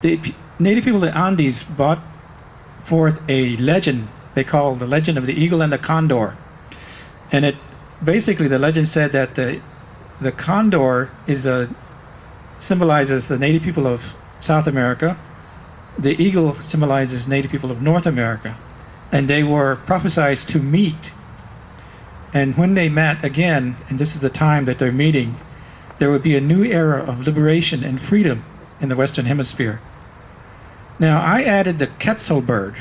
The native people of the Andes brought forth a legend they call the legend of the eagle and the condor. And it basically, the legend said that the condor symbolizes the native people of South America. The eagle symbolizes native people of North America. And they were prophesied to meet. And when they met again, and this is the time that they're meeting, there would be a new era of liberation and freedom in the Western Hemisphere. Now, I added the Quetzal bird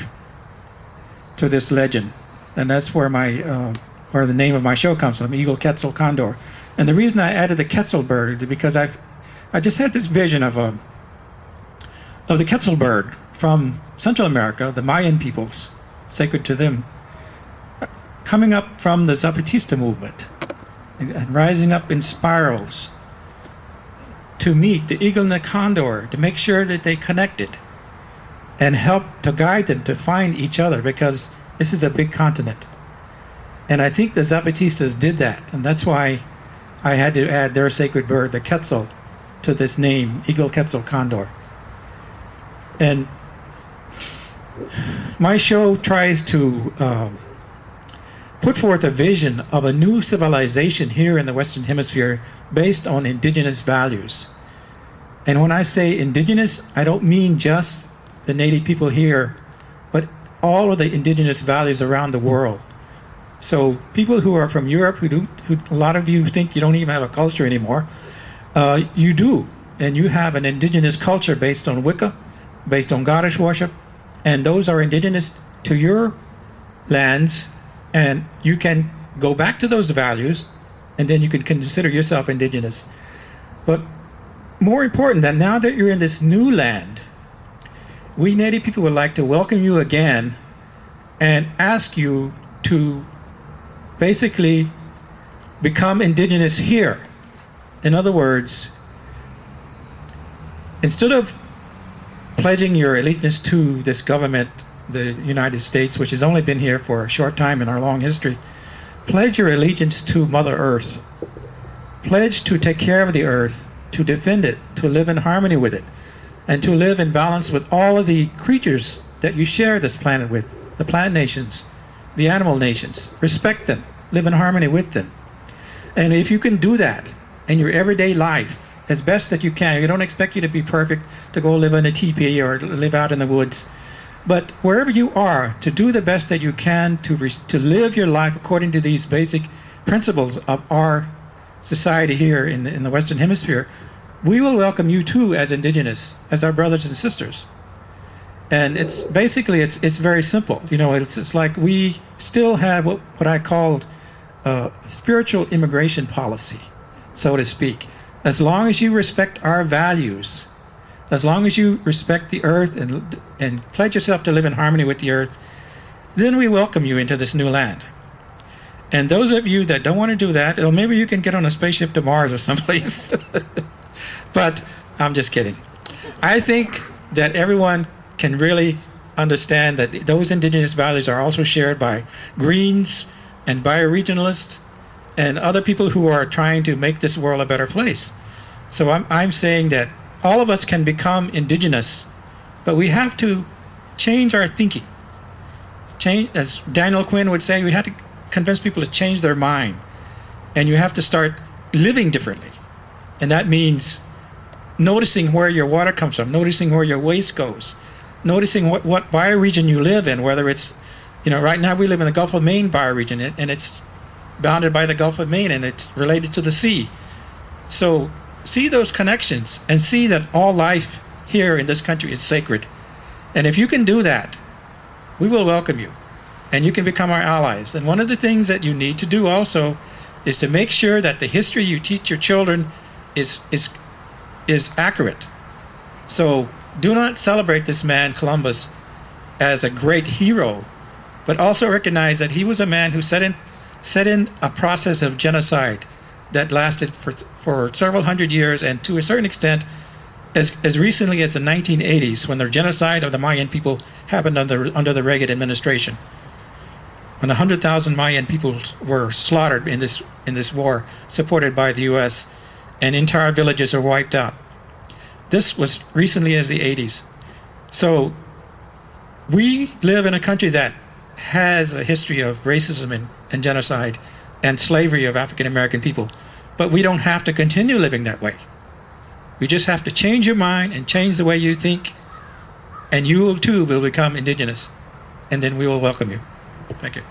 to this legend, and that's where where the name of my show comes from, Eagle, Quetzal, Condor. And the reason I added the Quetzal bird is because I just had this vision of the Quetzal bird from Central America, the Mayan peoples, sacred to them, coming up from the Zapatista movement and rising up in spirals to meet the eagle and the condor, to make sure that they connected and help to guide them to find each other, because this is a big continent. And I think the Zapatistas did that, and that's why I had to add their sacred bird, the Quetzal, to this name, Eagle, Quetzal, Condor. And my show tries to put forth a vision of a new civilization here in the Western Hemisphere based on indigenous values. And when I say indigenous, I don't mean just the native people here, but all of the indigenous values around the world. So people who are from Europe, who a lot of you think you don't even have a culture anymore, you do, and you have an indigenous culture based on Wicca, based on goddess worship, and those are indigenous to your lands, and you can go back to those values, and then you can consider yourself indigenous. But more important than now that you're in this new land, we native people would like to welcome you again and ask you to basically become indigenous here. In other words, instead of pledging your allegiance to this government, the United States, which has only been here for a short time in our long history, pledge your allegiance to Mother Earth. Pledge to take care of the earth, to defend it, to live in harmony with it, and to live in balance with all of the creatures that you share this planet with, the plant nations, the animal nations. Respect them, live in harmony with them. And if you can do that in your everyday life as best that you can, we don't expect you to be perfect, to go live in a teepee or live out in the woods, but wherever you are, to do the best that you can to live your life according to these basic principles of our society here in the Western Hemisphere, we will welcome you too as indigenous, as our brothers and sisters. And it's basically, it's very simple. You know, it's like we still have what I called spiritual immigration policy, so to speak. As long as you respect our values, as long as you respect the earth and pledge yourself to live in harmony with the earth, then we welcome you into this new land. And those of you that don't want to do that, well, maybe you can get on a spaceship to Mars or someplace. But I'm just kidding. I think that everyone can really understand that those indigenous values are also shared by Greens and bioregionalists and other people who are trying to make this world a better place. So I'm saying that all of us can become indigenous, but we have to change our thinking. Change, as Daniel Quinn would say, we have to convince people to change their mind. And you have to start living differently. And that means noticing where your water comes from, noticing where your waste goes, noticing what bioregion you live in, whether it's, you know, right now we live in the Gulf of Maine bioregion, and it's bounded by the Gulf of Maine, and it's related to the sea. So see those connections and see that all life here in this country is sacred. And if you can do that, we will welcome you, and you can become our allies. And one of the things that you need to do also is to make sure that the history you teach your children is accurate. So do not celebrate this man, Columbus, as a great hero, but also recognize that he was a man who set in a process of genocide that lasted for several hundred years, and to a certain extent, as recently as the 1980s, when the genocide of the Mayan people happened under the Reagan administration, when 100,000 Mayan people were slaughtered in this war, supported by the U.S., and entire villages are wiped out. This was recently as the 80s. So we live in a country that has a history of racism and genocide and slavery of African American people. But we don't have to continue living that way. We just have to change your mind and change the way you think, and you too will become indigenous. And then we will welcome you. Thank you.